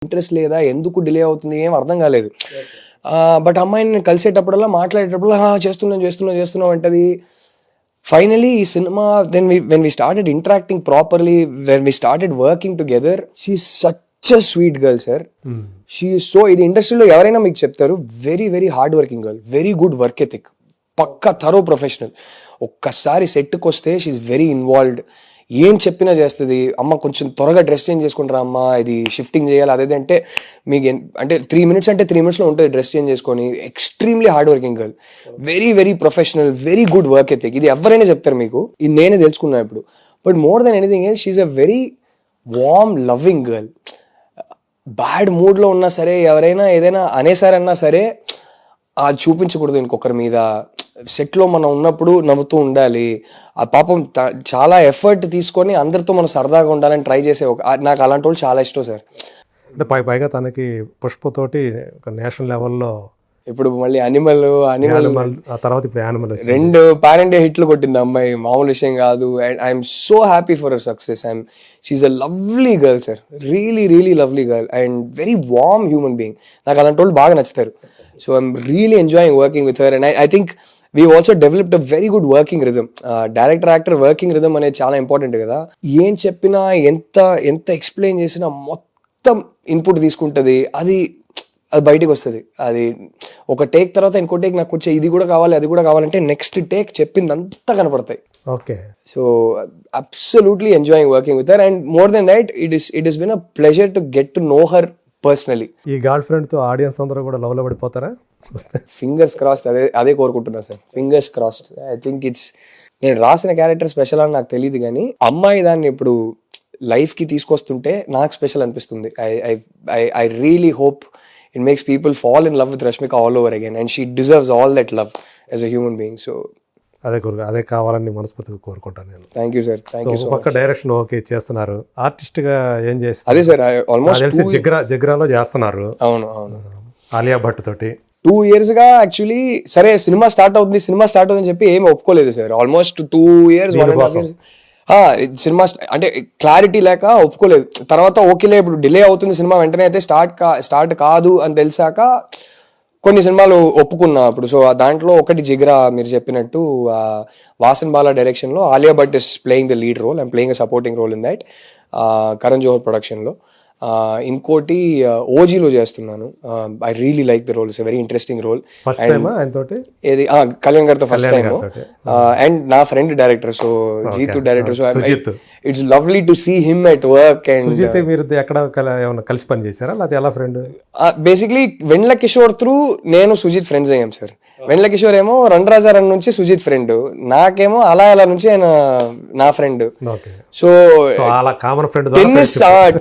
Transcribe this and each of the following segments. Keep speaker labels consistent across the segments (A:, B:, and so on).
A: Interest లేదా, ఎందుకు delay అవుతుంది, ఏం అర్థం కాలేదు. బట్ అమ్మాయిని నేను కలిసేటప్పుడల్లా మాట్లాడేటప్పుడు చేస్తున్నాం అంటది. ఫైనలీ ఈ సినిమా when we started interacting properly, when we started working together, she is such a sweet girl sir. She is so, ఇది ఇండస్ట్రీలో ఎవరైనా మీకు చెప్తారు, very very hard working girl, very good work ethic, పక్కా థరో ప్రొఫెషనల్. ఒక్కసారి సెట్కి వస్తే she is very involved, ఏం చెప్పినా చేస్తుంది. అమ్మ కొంచెం త్వరగా డ్రెస్ చేంజ్ చేసుకుంటారా అమ్మ, ఇది షిఫ్టింగ్ చేయాలి అదే అంటే మీకు అంటే 3 minutes అంటే 3 minutesలో ఉంటుంది డ్రెస్ చేంజ్ చేసుకొని. Extremely hard working girl, very very professional, very good work ethic. ఇది ఎవరైనా చెప్తారు మీకు, ఇది నేనే తెలుసుకున్నా ఇప్పుడు. But more than anything else, she is a very warm loving girl. Bad మూడ్లో ఉన్నా సరే, ఎవరైనా ఏదైనా అనేసారన్నా సరే అది చూపించకూడదు ఇంకొకరి మీద. సెట్లో మనం ఉన్నప్పుడు నవ్వుతూ ఉండాలి. ఆ పాపం చాలా ఎఫర్ట్ తీసుకొని అందరితో మనం సరదాగా ఉండాలని ట్రై చేసే నాకు అలాంటి వాళ్ళు చాలా ఇష్టం సార్.
B: అంటే పైగా తనకి పుష్పతోటి ఒక నేషనల్ లెవెల్లో
A: ఇప్పుడు మళ్ళీ అనిమల్
B: ఆ తర్వాత ఇప్పుడు యానిమల్
A: 2 పాన్-ఇండియా హిట్లు కొట్టింది అమ్మాయి, మామూలు విషయం కాదు. And I'm so happy for her success. She's a lovely girl sir, really really lovely girl and very warm human being. నాకు అలాంటి వాళ్ళు బాగా నచ్చుతారు. So I'm really enjoying working with her. And I think we also developed a very good working rhythm. Director actor working rhythm అనేది చాలా important కదా. ఏం చెప్పినా, ఎంత ఎక్స్ప్లెయిన్ చేసినా మొత్తం ఇన్పుట్ తీసుకుంటుంది. అది బయటికి వస్తుంది. అది ఒక టేక్ తర్వాత ఇంకో టేక్ నాకు వచ్చే ఇది కూడా కావాలి, అది కూడా కావాలంటే నెక్స్ట్ టేక్ చెప్పింది అంతా కనపడతాయి.
B: Okay.
A: So absolutely enjoying working with her. And more than that, it is been a pleasure to get to know her personally.
B: ఈ గర్ల్ ఫ్రెండ్ తో ఆడియన్స్ అందరూ కూడా లవ్ లో పడిపోతారా?
A: ఫింగర్స్ క్రాస్డ్, అదే కోరుకుంటున్నా sir. Fingers crossed. I think నేను రాసిన character special అని నాకు తెలియదు, కానీ అమ్మాయి దాన్ని ఇప్పుడు లైఫ్ కి తీసుకొస్తుంటే నాకు స్పెషల్ అనిపిస్తుంది. I really hope it makes people fall in love with Rashmika all over again, and she deserves all that love as a human being. So
B: అదే కావాలని మనస్ఫూర్తిగా కోరుకుంటాను నేను.
A: Thank you sir, thank you so much.
B: పక్క direction okay చేస్తున్నారు, artist గా ఏం చేస్తారు?
A: అదే సార్, ఆల్మోస్ట్
B: జగ్రాలో చేస్తున్నారు.
A: అవును
B: ఆలియా భట్ తోటి
A: 2 years గా యాక్చువల్లీ. సరే సినిమా స్టార్ట్ అవుతుందని చెప్పి ఏమి ఒప్పుకోలేదు sir. Almost 2 years, 1.5 years cinema అంటే క్లారిటీ లేక ఒప్పుకోలేదు. తర్వాత ఓకేలే ఇప్పుడు డిలే అవుతుంది సినిమా, వెంటనే అయితే స్టార్ట్ కాదు అని తెలిసాక కొన్ని సినిమాలు ఒప్పుకున్నా అప్పుడు. సో దాంట్లో ఒకటి జిగ్రా, మీరు చెప్పినట్టు వాసన్ బాలా డైరెక్షన్ లో Alia Bhatt is playing the lead role, I'm playing a supporting role in that, Karan Johar production లో. ఇంకోటి ఓజీలో చేస్తున్నాను. I really like the role, it's very interesting role. ఏది కళ్యాణ్ గారితో ఫస్ట్ టైం. అండ్ నా friend director, so Jeetu director. So it's lovely to see him at work. And
B: మీరు ఎక్కడ కలిసి పని చేశారా, లేదా ఎలా friend?
A: Basically Vennela Kishore through నేను సుజిత్ ఫ్రెండ్స్ అయ్యాం సార్. వెన్నెల కిషోర్ ఏమో రణరాజా రన్ నుంచి సుజిత్ ఫ్రెండ్, నాకేమో అలా నుంచి ఆయన నా ఫ్రెండ్. సో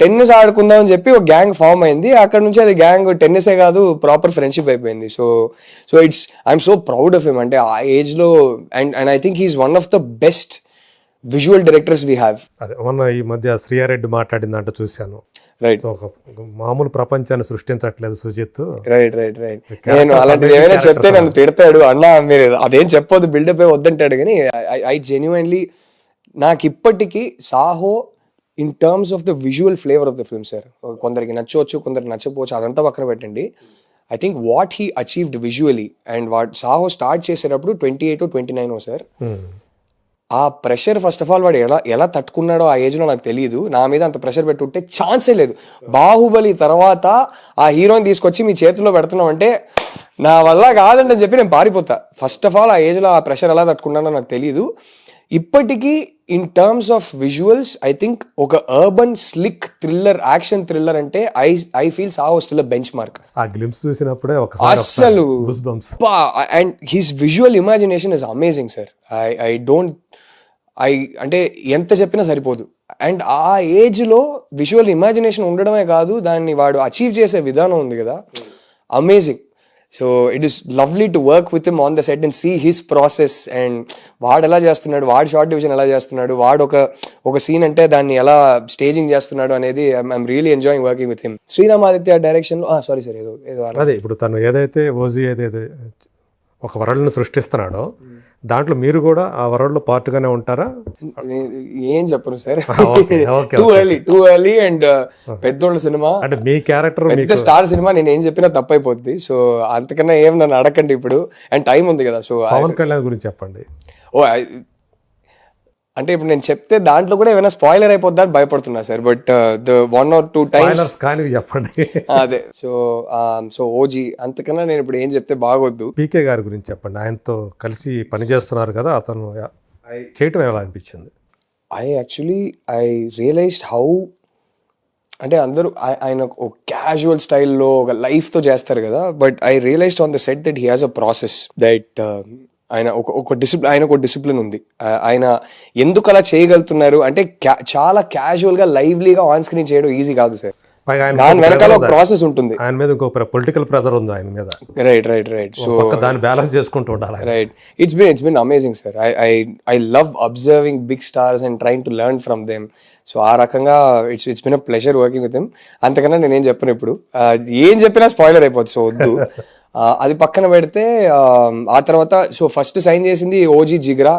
A: టెన్నిస్ ఆడుకుందాం అని చెప్పి ఒక గ్యాంగ్ ఫామ్ అయింది. అక్కడ నుంచి అది గ్యాంగ్ టెన్నిసే కాదు, ప్రాపర్ ఫ్రెండ్షిప్ అయిపోయింది. So I'm so proud of him. అంటే ఆ ఏజ్ లో, and I think he's one of the best visual directors we have.
B: మొన్న ఈ మధ్య శ్రీయారెడ్డి మాట్లాడిందంటే చూశాను.
A: రైట్,
B: మామూలు ప్రపంచాన్ని సృష్టించట్లేదు సుజిత్.
A: రైట్. నేను అలాంటిది ఏమైనా చెప్తే నన్ను తిడతాడు, అన్నా మీరు అదేం చెప్పొద్దు, బిల్డప్ వద్దంటాడు. కానీ ఐ జెన్యున్లీ, నాకు ఇప్పటికీ Saaho in terms of the visual flavour of the film sir, కొందరికి నచ్చవచ్చు, కొందరికి నచ్చకపోవచ్చు, అదంతా పక్కన పెట్టండి. I think what he achieved visually, and Saaho start చేసేటప్పుడు 28 or 29 సార్. ఆ ప్రెషర్ ఫస్ట్ ఆఫ్ ఆల్ వాడు ఎలా తట్టుకున్నాడో ఆ ఏజ్ లో నాకు తెలియదు. నా మీద అంత ప్రెషర్ పెట్టుంటే ఛాన్సే లేదు. బాహుబలి తర్వాత ఆ హీరోని తీసుకొచ్చి మీ చేతిలో పెడుతున్నాం అంటే నా వల్ల కాదండి అని చెప్పి నేను పారిపోతా. ఫస్ట్ ఆఫ్ ఆల్ ఆ ఏజ్ లో ఆ ప్రెషర్ ఎలా తట్టుకున్నాడో నాకు తెలియదు. ఇప్పటికీ in terms of visuals I think ఒక urban slick thriller, action thriller అంటే I feel Saaho still benchmark.
B: ఆ గ్లింప్స్ చూసినప్పుడే
A: అసలు. And his visual imagination is amazing sir. అంటే ఎంత చెప్పినా సరిపోదు. అండ్ ఆ ఏజ్ లో విజువల్ ఇమాజినేషన్ ఉండడమే కాదు, దాన్ని వాడు అచీవ్ చేసే విధానం ఉంది కదా, amazing. So it is lovely to work with him on the set and see his process. And వాడు ఎలా చేస్తున్నాడు, వాడు షార్ట్ డివిజన్ ఎలా చేస్తున్నాడు, వాడు ఒక సీన్ అంటే దాన్ని ఎలా స్టేజింగ్ చేస్తున్నాడు అనేది I'm really enjoying working with him. Sriram Aditya direction లో సారీ సార్, ఏదో
B: అదే ఇప్పుడు తను ఏదైతే ఓజీ ఏదైతే ఒక వరల్డ్ని సృష్టిస్తున్నాడో దాంట్లో మీరు కూడా ఆ వరల్డ్లో పార్ట్గానే ఉంటారా?
A: ఏం చెప్పను sir,
B: okay okay
A: too early and పెద్దోళ్ళ సినిమా
B: అంటే మీ క్యారెక్టర్
A: పెద్ద స్టార్ సినిమా, నేను ఏం చెప్పినా తప్పైపోద్ది. సో అంతకన్నా ఏం నన్ను అడగండి ఇప్పుడు, అండ్ టైం ఉంది కదా. సో
B: పవన్ కళ్యాణ్ గురించి చెప్పండి.
A: అంటే ఇప్పుడు నేను చెప్తే దాంట్లో కూడా ఏమైనా స్పాయిలర్ అయిపోద్దా అని భయపడుతున్నా sir. But the 1 or 2 times
B: కానీ చెప్పండి.
A: అదే సో ఓజీ, అంతకన్నా నేను ఇప్పుడు ఏం చెప్తే బాగొద్దు.
B: పీకే గారి గురించి చెప్పండి. ఆయనతో కలిసి పనిచేస్తున్నారు కదా, అతను చేయటం ఎలా అనిపించింది?
A: ఐ రియలైజ్డ్ హౌ, అంటే అందరూ ఆయన ఒక క్యాజువల్ స్టైల్లో ఒక లైఫ్తో చేస్తారు కదా, but I realised on the set that he has a process, that ఆయన ఒక డిసిప్లిన్ ఉంది. ఆయన ఎందుకు అలా చేయగలుగుతున్నారు అంటే చాలా క్యాజువల్గా లైవ్లీగా ఆన్ స్క్రీన్ చేయడం ఈజీ కాదు సార్, దాని వెనకాల ఒక ప్రాసెస్ ఉంటుంది.
B: ఆయన మీద ఇంకో పొలిటికల్ ప్రెజర్ ఉంది ఆయన మీద.
A: రైట్ సో
B: దాన్ని బ్యాలెన్స్ చేసుకుంటూ ఉండాలి.
A: Right, it's been amazing sir. I love observing big stars and trying to learn from them. So ఆ రకంగా it's been a pleasure working with him. అంతకన్నా నేనేం చెప్పను ఇప్పుడు, ఏం చెప్పినా స్పాయిలర్ అయిపోతుంది, సో వద్దు. అది పక్కన పెడితే ఆ తర్వాత సో ఫస్ట్ సైన్ చేసింది ఓజీ జిగ్రా,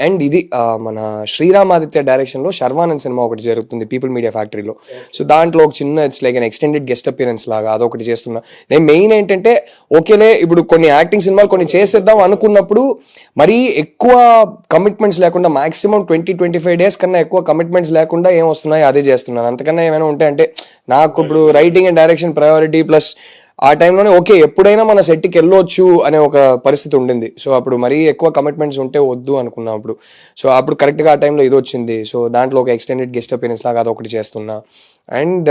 A: అండ్ ఇది మన శ్రీరామ్ ఆదిత్య డైరెక్షన్లో శర్వానంద్ సినిమా ఒకటి జరుగుతుంది పీపుల్ మీడియా ఫ్యాక్టరీలో. సో దాంట్లో ఒక చిన్న it's like an extended guest appearance లాగా అదొకటి చేస్తున్నా. నేను మెయిన్ ఏంటంటే ఓకేలే ఇప్పుడు కొన్ని యాక్టింగ్ సినిమాలు కొన్ని చేసేద్దాం అనుకున్నప్పుడు మరీ ఎక్కువ కమిట్మెంట్స్ లేకుండా, మాక్సిమం 20-25 days కన్నా ఎక్కువ కమిట్మెంట్స్ లేకుండా ఏం వస్తున్నాయి అదే చేస్తున్నాను. అంతకన్నా ఏమైనా ఉంటే అంటే నాకు ఇప్పుడు writing and direction priority, plus ఆ టైంలోనే ఓకే ఎప్పుడైనా మన సెట్కి వెళ్ళొచ్చు అనే ఒక పరిస్థితి ఉండింది. సో అప్పుడు మరీ ఎక్కువ కమిట్మెంట్స్ ఉంటే వద్దు అనుకున్నా అప్పుడు. సో అప్పుడు కరెక్ట్గా ఆ టైంలో ఇది వచ్చింది. సో దాంట్లో ఒక ఎక్స్టెండెడ్ గెస్ట్ అపియరెన్స్ లాగా అదొకటి చేస్తున్నా. అండ్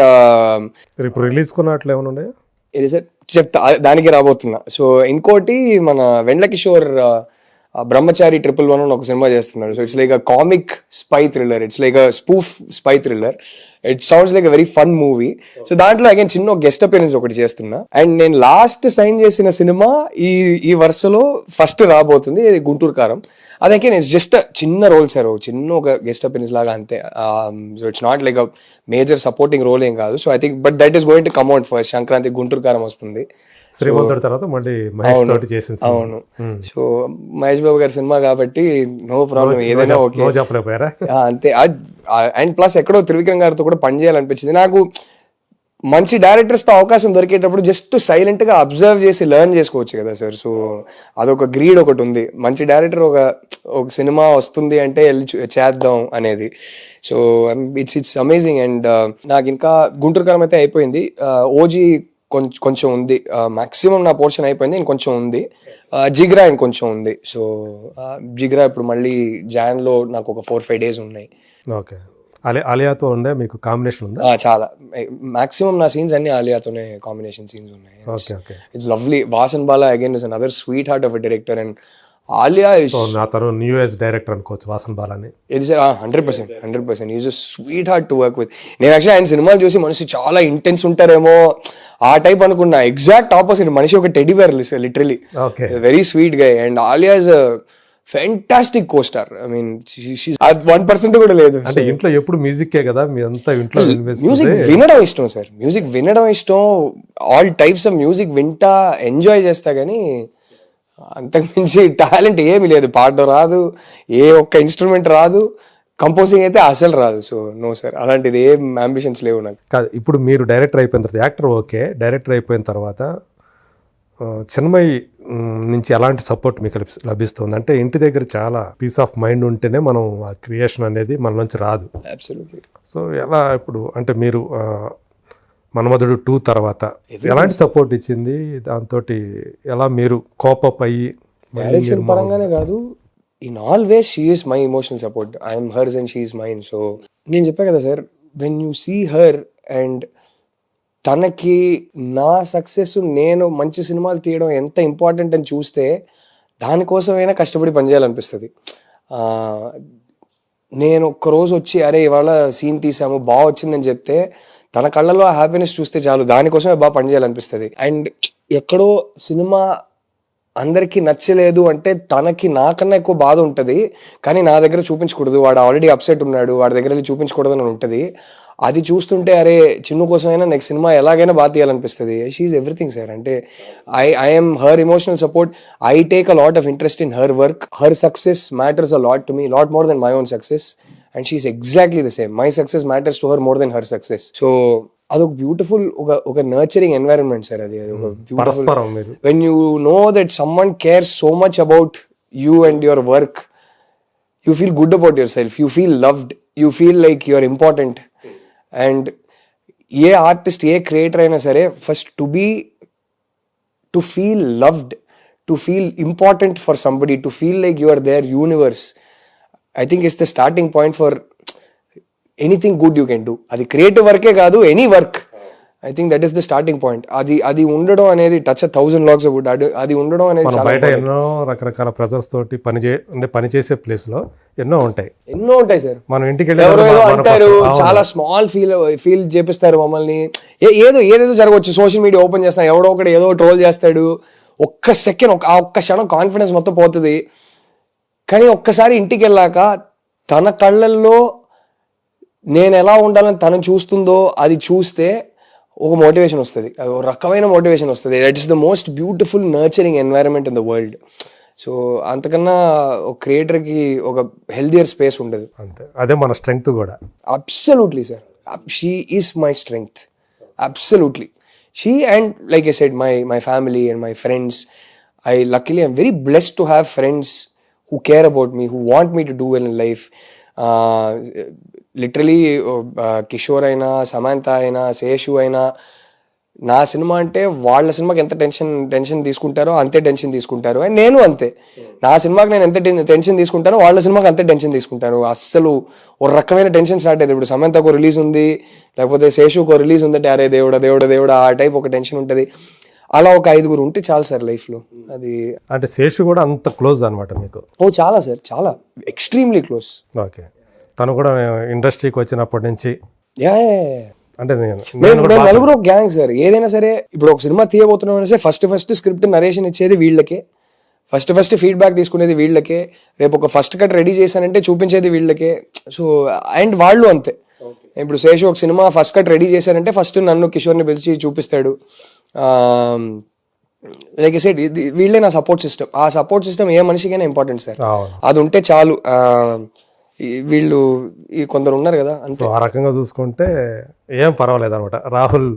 B: ఇప్పుడు రిలీజ్ కొన్నట్లు ఏమైనా ఉన్నాయా?
A: ఇది సార్ చెప్తా, దానికి రాబోతున్నా. సో ఇంకోటి మన వెండ్ల కిషోర్ బ్రహ్మచారి 111 అని ఒక సినిమా చేస్తున్నారు. So it's like a comic spy thriller, it's like a spoof spy thriller. It sounds like a very fun movie. So దాంట్లో అగైన్ చిన్న గెస్ట్ అపియరెన్స్ ఒకటి చేస్తున్నా. అండ్ నేను లాస్ట్ సైన్ చేసిన సినిమా ఈ వరుసలో ఫస్ట్ రాబోతుంది, గుంటూరు కారం. అదైతే ఇట్స్ జస్ట్ చిన్న రోల్ సార్, చిన్న ఒక గెస్ట్ అపియరెన్స్ లాగా అంతే. So it's not like a major supporting role ఏం కాదు. So I think but that is going to come out first. Sankranti Guntur Kaaram వస్తుంది.
B: శ్రీమంతుడి తర్వాత మళ్ళీ మహేష్ తోటి చేసింది.
A: అవును, సో మహేష్ బాబు గారి సినిమా కాబట్టి నో ప్రాబ్లం, ఏదైనా ఓకే
B: చెప్పలేకపోయారా?
A: అంతే. అండ్ ప్లస్ ఎక్కడో త్రివిక్రమ్ గారితో కూడా పనిచేయాలనిపించింది నాకు. మంచి డైరెక్టర్స్తో అవకాశం దొరికేటప్పుడు జస్ట్ సైలెంట్గా అబ్జర్వ్ చేసి లెర్న్ చేసుకోవచ్చు కదా సార్. సో అదొక గ్రీడ్ ఒకటి ఉంది. మంచి డైరెక్టర్ ఒక సినిమా వస్తుంది అంటే వెళ్ళి చేద్దాం అనేది. So it's amazing. అండ్ నాకు ఇంకా గుంటూరు కారం అయితే అయిపోయింది. ఓజీ కొంచెం ఉంది, మాక్సిమం నా పోర్షన్ అయిపోయింది, ఇంకొంచెం ఉంది. జిగ్రా ఇంకొంచెం ఉంది. సో జిగ్రా ఇప్పుడు మళ్ళీ జాన్లో నాకు ఒక 4-5 days ఉన్నాయి.
B: ఓకే, ఆలియాతో ఉండే మీకు కాంబినేషన్ ఉందా?
A: చాలా, మాక్సిమం నా సీన్స్ అన్ని ఆలియాతోనే కాంబినేషన్ సీన్స్ ఉన్నాయి.
B: Okay okay,
A: it's lovely. Vasan Bala again is another sweet heart of a director. And Alia
B: నా తను న్యూ ఏజ్ డైరెక్టర్ అనుకోవచ్చు వాసన్ బాలాని.
A: ఇది sir 100% is a sweet heart to work with. నేను యాక్చువల్లీ ఆయన సినిమాలు చూసి మనిషి చాలా ఇంటెన్స్ ఉంటారేమో ఆ టైప్ అనుకున్నా. ఎగ్జాక్ట్ ఆపోజిట్, మనిషి ఒక teddy bear literally, very sweet guy. And Alia is a fantastic costar. I mean 1% కూడా లేదు.
B: అంటే ఇంట్లో ఎప్పుడు మ్యూజిక్కే కదా మీ అంతా ఇంట్లో?
A: మ్యూజిక్ వినడం ఇష్టం సార్, మ్యూజిక్ వినడం ఇష్టం. ఆల్ టైప్స్ ఆఫ్ మ్యూజిక్ వింటా, ఎంజాయ్ చేస్తా. కానీ అంతకుమించి టాలెంట్ ఏమీ లేదు. పాడడం రాదు, ఏ ఒక్క ఇన్స్ట్రుమెంట్ రాదు, కంపోజింగ్ అయితే అసలు రాదు. సో నో సార్, అలాంటిది ఏం అంబిషన్స్ లేవు నాకు.
B: కాదు, ఇప్పుడు మీరు డైరెక్టర్ అయిపోయిన తర్వాత, యాక్టర్ ఓకే, డైరెక్టర్ అయిపోయిన తర్వాత చిన్మయి నుంచి ఎలాంటి సపోర్ట్ మీకు లభిస్తుంది? అంటే ఇంటి దగ్గర చాలా పీస్ ఆఫ్ మైండ్ ఉంటేనే మనం ఆ క్రియేషన్ అనేది మన నుంచి రాదు.
A: అబ్సల్యూట్లీ.
B: సో ఎలా ఇప్పుడు అంటే మీరు మన్మధుడు 2 తర్వాత ఎలాంటి సపోర్ట్ ఇచ్చింది? దాంతో ఎలా మీరు కోపప్ అయ్యి?
A: డైరెక్షన్ పరంగానే కాదు, in all ways she is my emotional support. I'm hers and she is mine. So నేను చెప్పా కదా sir, when you see her and తనకి నా సక్సెస్, నేను మంచి సినిమాలు తీయడం ఎంత ఇంపార్టెంట్ అని చూస్తే దానికోసమైనా కష్టపడి పనిచేయాలనిపిస్తుంది. నేను ఒక్కరోజు వచ్చి అరే ఇవాళ సీన్ తీసాము బాగా వచ్చిందని చెప్తే తన కళ్ళలో ఆ హ్యాపీనెస్ చూస్తే చాలు, దానికోసమే బాగా పనిచేయాలనిపిస్తుంది. అండ్ ఎక్కడో సినిమా అందరికీ నచ్చలేదు అంటే తనకి నాకన్నా ఎక్కువ బాధ ఉంటుంది, కానీ నా దగ్గర చూపించకూడదు, వాడు ఆల్రెడీ అప్సెట్ ఉన్నాడు, వాడి దగ్గర వెళ్ళి చూపించకూడదు అని ఉంటుంది. అది చూస్తుంటే అరే చిన్ను కోసమైనా నెక్స్ట్ సినిమా ఎలాగైనా బాగా తీయాలనిపిస్తుంది. She's everything sir. అంటే I'm her emotional support. I take a lot of interest in her work. Her success matters a lot to me, lot more than my own success. And she's exactly the same. My success matters to her more than her success. So అదొక beautiful ఒక nurturing environment sir. అది ఒక beautiful when you know that someone cares so much about you and your work. You feel good about yourself, you feel loved, you feel like you are important. And ఏ artist ఏ creator అయినా సరే first to feel loved, to feel important for somebody, to feel like you are their universe, I think it's the starting point for anything good you can do. అది creative వర్కే కాదు, any work. I think that is the starting point. అది ఉండడం అనేది touch 1000 logs of wood. అది ఉండడం అనేది చాలా
B: బయట ఎన్నో రకరకాల ప్రెజర్స్ తోటి పనిచేసే ప్లేస్ లో ఎన్నో ఉంటాయి సార్. మనం ఇంటికి
A: ఎవరో అంటారు, చాలా స్మాల్ ఫీల్ చేపిస్తారు మమ్మల్ని. ఏదేదో జరగవచ్చు. సోషల్ మీడియా ఓపెన్ చేస్తాం, ఎవడో ఒకటి ఏదో ట్రోల్ చేస్తాడు. ఒక్క సెకండ్, ఒక్క క్షణం కాన్ఫిడెన్స్ మొత్తం పోతుంది. కానీ ఒక్కసారి ఇంటికి వెళ్ళాక తన కళ్ళల్లో నేను ఎలా ఉండాలని తను చూస్తుందో అది చూస్తే ఒక మోటివేషన్ వస్తుంది, ఒక రకమైన మోటివేషన్ వస్తుంది. That is the most beautiful nurturing environment in the world. So అంతకన్నా ఒక క్రియేటర్కి ఒక హెల్దియర్ స్పేస్ ఉండదు.
B: అంతే, అదే మన స్ట్రెంగ్త్ కూడా.
A: Absolutely sir. She is my strength, absolutely. She and like I said my family and my friends. Luckily I'm very blessed to have friends who care about me, who want me to do well in life. Literally Kishore అయినా, సమంత అయినా, శేషు అయినా, నా cinema అంటే వాళ్ళ సినిమాకి ఎంత tension తీసుకుంటారో అంతే టెన్షన్ తీసుకుంటారు. అండ్ నేను అంతే, నా సినిమాకి నేను ఎంత టెన్షన్ తీసుకుంటానో వాళ్ళ సినిమాకి అంతే టెన్షన్ తీసుకుంటారు. అస్సలు ఒక రకమైన టెన్షన్ స్టార్ట్ అయ్యింది. ఇప్పుడు సమంతకు రిలీజ్ ఉంది, లేకపోతే శేషుకు రిలీజ్ ఉందంటే అరే దేవుడా ఆ టైప్ ఒక టెన్షన్ ఉంటుంది. అలా ఒక 5 ఉంటే చాలు సార్ లైఫ్లో. అది
B: అంటే శేషు కూడా అంత క్లోజ్ అనమాట మీకు?
A: చాలా సార్, చాలా ఎక్స్ట్రీమ్లీ క్లోజ్.
B: ఓకే. తను కూడా ఇండస్ట్రీకి వచ్చినప్పటి నుంచి అంటే
A: నలుగురు ఒక గ్యాంగ్ సార్. ఏదైనా సరే ఇప్పుడు ఒక సినిమా తీయబోతున్నాం అంటే ఫస్ట్ స్క్రిప్ట్ నరేషన్ ఇచ్చేది వీళ్ళకే, ఫస్ట్ ఫీడ్బ్యాక్ తీసుకునేది వీళ్ళకే, రేపు ఒక ఫస్ట్ కట్ రెడీ చేశానంటే చూపించేది వీళ్ళకే. సో అండ్ వాళ్ళు అంతే. ఇప్పుడు శేషు ఒక సినిమా ఫస్ట్ కట్ రెడీ చేశారంటే ఫస్ట్ నన్ను కిషోర్ని పిలిచి చూపిస్తాడు. లైక్ ఐ సెడ్, వీళ్ళే నా సపోర్ట్ సిస్టమ్. ఆ సపోర్ట్ సిస్టమ్ ఏ మనిషికైనా ఇంపార్టెంట్ సార్. అది ఉంటే చాలు. వీళ్ళు కొందరు ఉన్నారు కదా, అంతే.
B: ఆ రకంగా చూసుకుంటే ఏం పర్వాలేదు అనమాట. రాహుల్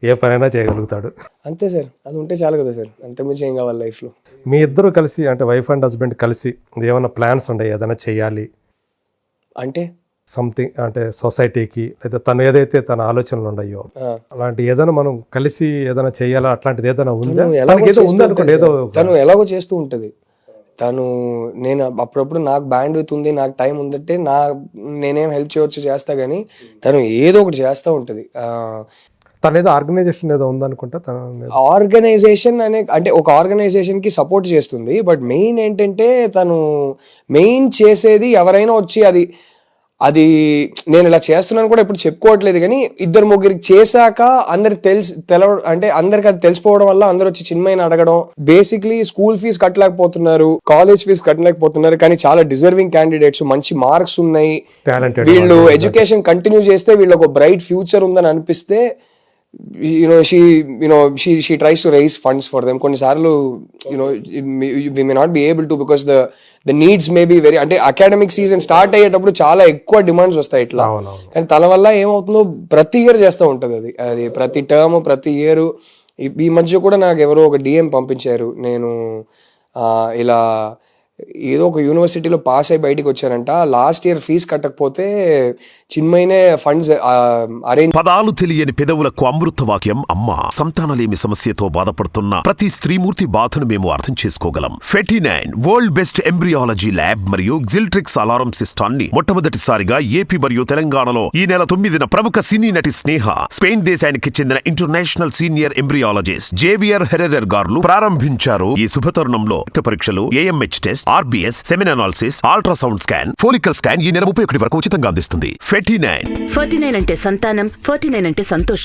B: ఏ పనైనా చేయగలుగుతాడు,
A: అంతే సార్. అది ఉంటే చాలు కదా సార్, అంతకుమించి ఏం కావాలి లైఫ్లో.
B: మీ ఇద్దరు కలిసి అంటే వైఫ్ అండ్ హస్బెండ్ కలిసి ఏమైనా ప్లాన్స్ ఉన్నాయి, ఏదైనా చెయ్యాలి అంటే సంథింగ్, అంటే సొసైటీకి లేదా తను ఏదైతే తన ఆలోచనలు ఉన్నాయో అలాంటి ఏదైనా మనం కలిసి ఏదైనా చెయ్యాలా, అట్లాంటిది ఏదైనా ఉందా?
A: తను ఎలాగో చేస్తూ ఉంటది. నేను అప్పుడప్పుడు నాకు బ్యాండ్ ఉంది, నాకు టైం ఉందంటే నేనేం హెల్ప్ చేయవచ్చు చేస్తా, కానీ తను ఏదో ఒకటి చేస్తూ ఉంటుంది.
B: తను ఏదో ఆర్గనైజేషన్ ఏదో ఉందనుకుంటా.
A: ఆర్గనైజేషన్ అంటే ఒక ఆర్గనైజేషన్ కి సపోర్ట్ చేస్తుంది. బట్ మెయిన్ ఏంటంటే తను మెయిన్ చేసేది ఎవరైనా వచ్చి అది నేను ఇలా చేస్తున్నాను కూడా ఇప్పుడు చెప్పుకోవట్లేదు, కానీ 2-3 చేశాక అందరికి అంటే అందరికి అది తెలిసిపోవడం వల్ల అందరు వచ్చి చిన్మయిని అడగడం. బేసిక్లీ స్కూల్ ఫీజు కట్టలేకపోతున్నారు, కాలేజ్ ఫీజు కట్టలేకపోతున్నారు, కానీ చాలా డిజర్వింగ్ క్యాండిడేట్స్, మంచి మార్క్స్ ఉన్నాయి, వీళ్ళు ఎడ్యుకేషన్ కంటిన్యూ చేస్తే వీళ్ళకి ఒక బ్రైట్ ఫ్యూచర్ ఉందని అనిపిస్తే she tries to raise funds for them. కొన్నిసార్లు we may not be able to because the needs may be very, అంటే అకాడమిక్ సీజన్ స్టార్ట్ అయ్యేటప్పుడు చాలా ఎక్కువ డిమాండ్స్ వస్తాయి ఇట్లా. కానీ తన వల్ల ఏమవుతుందో ప్రతి ఇయర్ చేస్తూ ఉంటుంది. అది ప్రతి టర్మ్ ప్రతి ఇయర్. ఈ మధ్య కూడా నాకు ఎవరో ఒక DM పంపించారు. నేను ఇలా ఏదో ఒక యూనివర్సిటీలో పాస్ అయి బయటికి వచ్చారంట. లాస్ట్ ఇయర్ ఫీజు కట్టకపోతే చిన్మయినే ఫండ్స్ అరేంజ్.
C: పదాలు తెలియని పెదవులకు అమృత వాక్యం అమ్మ. సంతానలేమి సమస్యతో బాధపడుతున్న ప్రతి స్త్రీమూర్తి బాధను మేము అర్థం చేసుకోగలం. 49 వరల్డ్ బెస్ట్ ఎంబ్రియాలజీ ల్యాబ్ మరియు జిల్ట్రిక్స్ అలారం సిస్టాన్ని మొట్టమొదటిసారిగా ఏపీ మరియు తెలంగాణలో ఈ నెల 9న ప్రముఖ సినీ నటి స్నేహ, స్పెయిన్ దేశానికి చెందిన international senior embryologist Javier Herrera గారు ప్రారంభించారు. ఈ శుభతరుణంలో రక్త పరీక్షలు, AMH test, RBS, semen analysis, ultrasound scan, follicle scan ఈ నెల 31 వరకు ఉచితంగా అందిస్తుంది. 49
D: అంటే సంతానం, 49 అంటే సంతోషం.